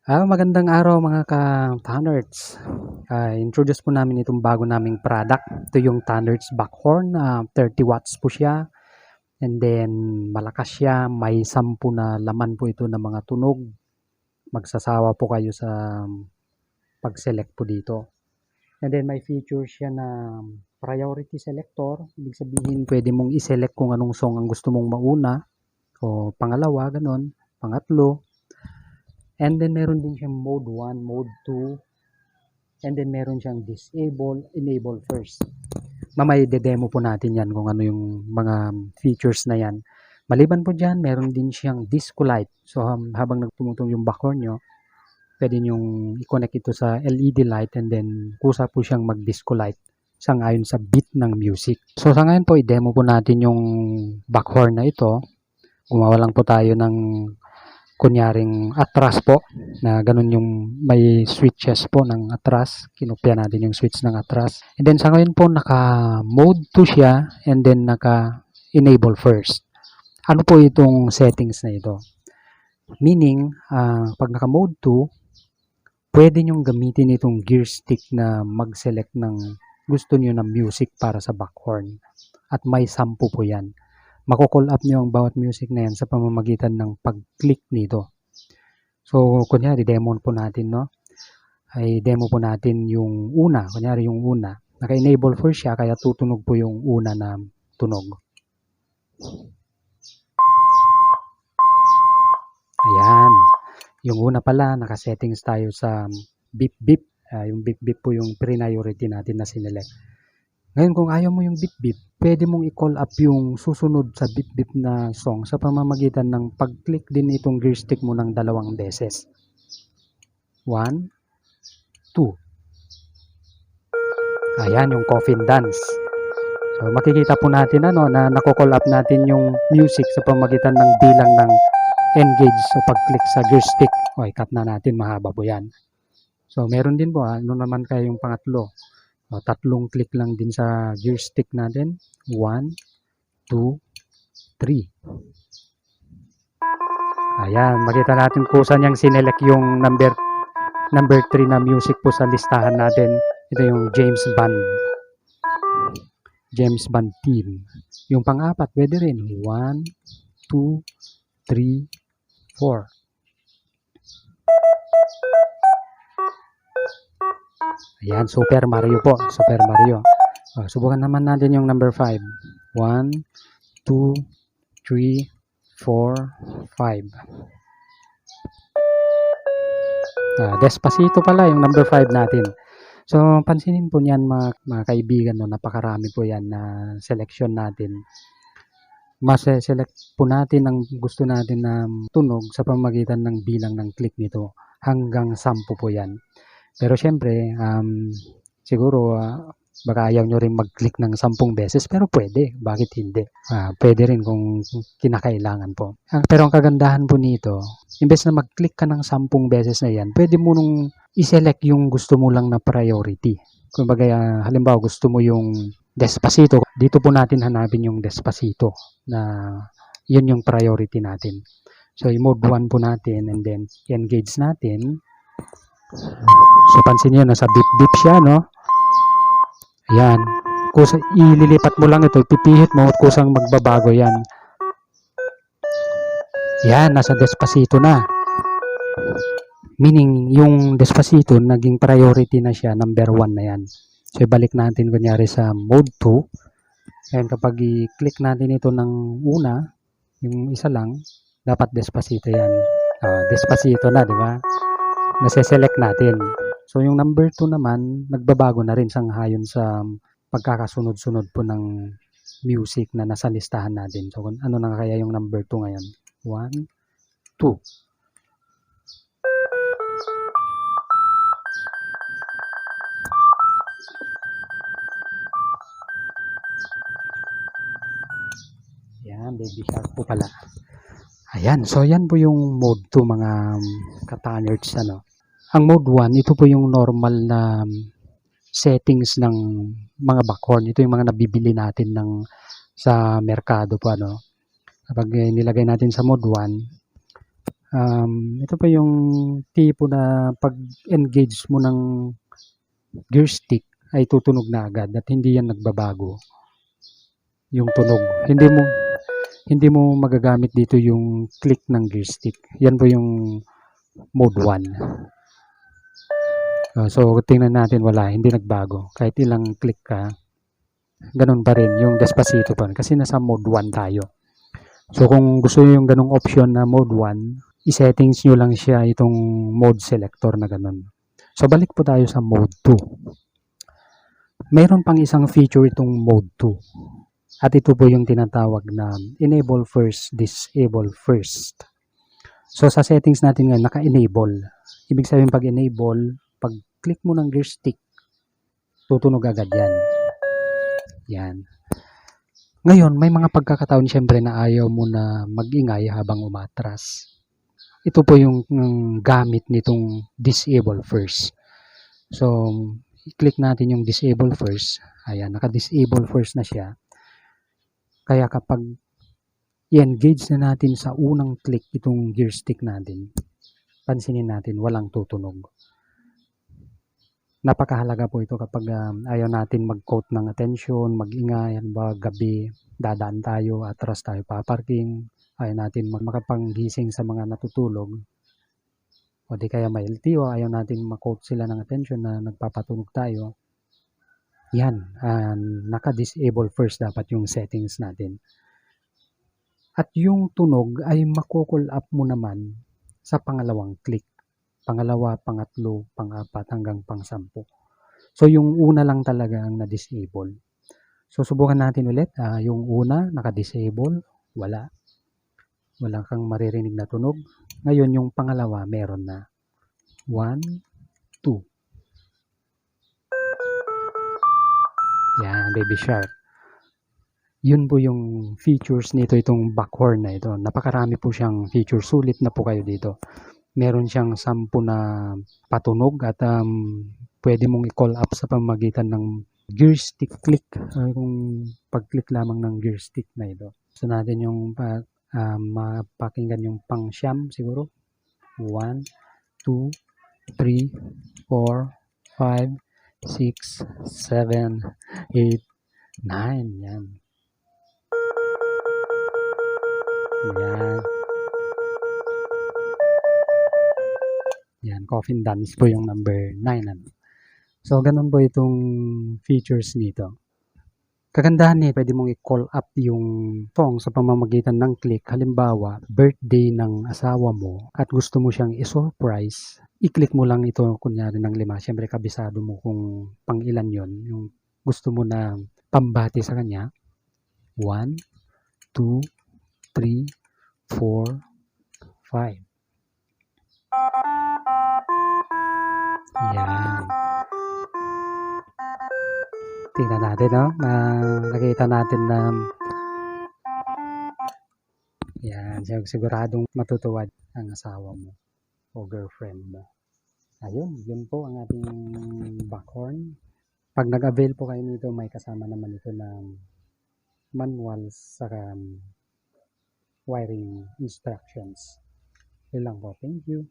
Magandang araw mga ka-Tannerds. Introduce po namin itong bago naming product. Ito yung Tannerds Backhorn. 30 watts po siya. And then malakas siya. May 10 na laman po ito ng mga tunog. Magsasawa po kayo sa pag-select po dito. And then may feature siya na priority selector. Ibig sabihin pwede mong i-select kung anong song ang gusto mong mauna. O pangalawa, ganon. Pangatlo. And then meron din siyang mode 1, mode 2, and then meron siyang disable, enable first. Mamaya i-demo po natin yan kung ano yung mga features na yan. Maliban po dyan, meron din siyang disco light. So habang nagtumutong yung backhorn nyo, pwede nyong i-connect ito sa LED light and then kusa po siyang mag-disco light sangayon sa beat ng music. So sa ngayon po, i-demo po natin yung backhorn na ito. Gumawa lang po tayo ng kunyaring atras po na ganun yung may switches po ng atras. Kinopya natin yung switch ng atras. And then sa ngayon po naka mode 2 siya and then naka enable first. Ano po itong settings na ito? Meaning, pag naka mode 2, pwede nyong gamitin itong gear stick na mag-select ng gusto niyo na music para sa backhorn. At may 10 po yan. Mako-call up nyo ang bawat music na yan sa pamamagitan ng pag-click nito. So, kunyari, demo po natin, no? Ay, demo po natin yung una. Kunyari, yung una. Naka-enable first siya, kaya tutunog po yung una na tunog. Ayan. Yung una pala, naka-settings tayo sa beep-beep. Yung beep-beep po yung priority natin na sinelect. Ngayon, kung ayaw mo yung beep-beep, pwede mong i-call up yung susunod sa beep-beep na song sa pamamagitan ng pag-click din itong gear stick mo ng 2 beses. 1, 2. Ayan, yung coffin dance. So, makikita po natin na nako-call up natin yung music sa pamamagitan ng bilang ng engage o pag-click sa gear stick. Okay, cut na natin, mahaba po yan. So, meron din po, ano naman kaya yung pangatlo? 3 click lang din sa gear stick natin. 1, 2, 3. Ayan, makita natin kung saan yung sinelect yung number 3 na music po sa listahan natin. Ito yung James Bond theme. Yung pang-apat, pwede rin. 1, 2, 3, 4. Ayan, Super Mario po. Super Mario. Subukan naman natin yung number 5. 1, 2, 3, 4, 5. Despacito pala yung number 5 natin. So, pansinin po niyan mga kaibigan, napakarami po yan na selection natin. Mas select po natin ang gusto natin na tunog sa pamamagitan ng bilang ng click nito. Hanggang 10 po yan. Pero syempre, siguro baka ayaw nyo rin mag-click ng 10 beses, pero pwede. Bakit hindi? Pwede rin kung kinakailangan po. Pero ang kagandahan po nito, imbes na mag-click ka ng 10 beses na yan, pwede mo nung i-select yung gusto mo lang na priority. Kung bagay, halimbawa gusto mo yung Despacito, dito po natin hanapin yung Despacito na yun yung priority natin. So, i-mode 1 po natin and then engage natin. So, pansin nyo, nasa beep-beep siya, no? Ayan. Kusa, ililipat mo lang ito, pipihit mo at kusang magbabago yan. Yan, nasa Despacito na. Meaning, yung Despacito, naging priority na siya, number 1 na yan. So, ibalik natin kunyari sa mode 2. Ayan, kapag i-click natin ito ng una, yung isa lang, dapat Despacito yan. Despacito na, di ba? Nase-select natin. So, yung number 2 naman, nagbabago na rin sanghayon sa pagkakasunod-sunod po ng music na nasa listahan natin. So, ano na kaya yung number 2 ngayon? 1, 2. Yan, baby shark po pala. Ayan, so yan po yung mode 2 mga ka-Tannerds, ano. Ang mode 1, ito po yung normal na settings ng mga backhorn. Ito yung mga nabibili natin sa merkado po, ano. Kapag nilagay natin sa mode 1, Ito pa yung tipo na pag-engage mo ng gear stick ay tutunog na agad at hindi yan nagbabago yung tunog. Hindi mo magagamit dito yung click ng gear stick. Yan po yung mode 1. So tingnan natin, wala, hindi nagbago. Kahit ilang click ka, ganun pa rin yung Despacito pa rin kasi nasa mode 1 tayo. So kung gusto niyo yung ganung option na mode 1, i-settings nyo lang siya itong mode selector na ganun. So balik po tayo sa mode 2. Mayroon pang isang feature itong mode 2. At ito po yung tinatawag na enable first, disable first. So sa settings natin ngayon, naka-enable. Ibig sabihin pag enable, pag click mo ng gear stick, tutunog agad yan. Yan. Ngayon, may mga pagkakataon siyempre na ayaw mo na mag-ingay habang umatras. Ito po yung gamit nitong disable first. So, i-click natin yung disable first. Ayan, naka-disable first na siya. Kaya kapag i-engage na natin sa unang click itong gear stick natin, pansinin natin walang tutunog. Napakahalaga po ito kapag ayaw natin mag-quote ng attention, mag-ingay, gabi, dadaan tayo, atras tayo paparking, ayaw natin makapanggising sa mga natutulog, o di kaya may LTO, ayaw natin mag-quote sila ng attention na nagpapatunog tayo. Yan, naka-disable first dapat yung settings natin. At yung tunog ay mako-call up mo naman sa pangalawang click. Pangalawa, pangatlo, pang-apat, hanggang pang-10. So, yung una lang talaga ang na-disable. So, subukan natin ulit. Yung una, naka-disable. Wala. Wala kang maririnig na tunog. Ngayon, yung pangalawa, meron na. 1, 2. Yan, baby shark. Yun po yung features nito, itong backhorn na ito. Napakarami po siyang features. Sulit na po kayo dito. Meron siyang 10 na patunog at pwede mong i-call up sa pamamagitan ng gear stick click. Kung pag-click lamang ng gear stick na ito. Gusto natin yung mapakinggan yung pang-siyam siguro. 1, 2, 3, 4, 5, 6, 7, 8, 9. Yan. Yan. Yan, coffin dance po yung number 9. So, ganun po itong features nito. Kagandahan pwede mong i-call up yung song sa pamamagitan ng click. Halimbawa, birthday ng asawa mo at gusto mo siyang i-surprise, i-click mo lang ito kunyari ng 5. Siyempre, kabisado mo kung pang ilan yon yung gusto mo na pambati sa kanya. 1, 2, 3, 4, 5. Yan. Tingnan natin, no? Nakita natin na yan, siguradong matutuwa ang asawa mo o girlfriend mo. Ayun, yun po ang ating backhorn. Pag nag-avail po kayo nito, may kasama naman ito na manual sa wiring instructions. Yun lang po. Thank you.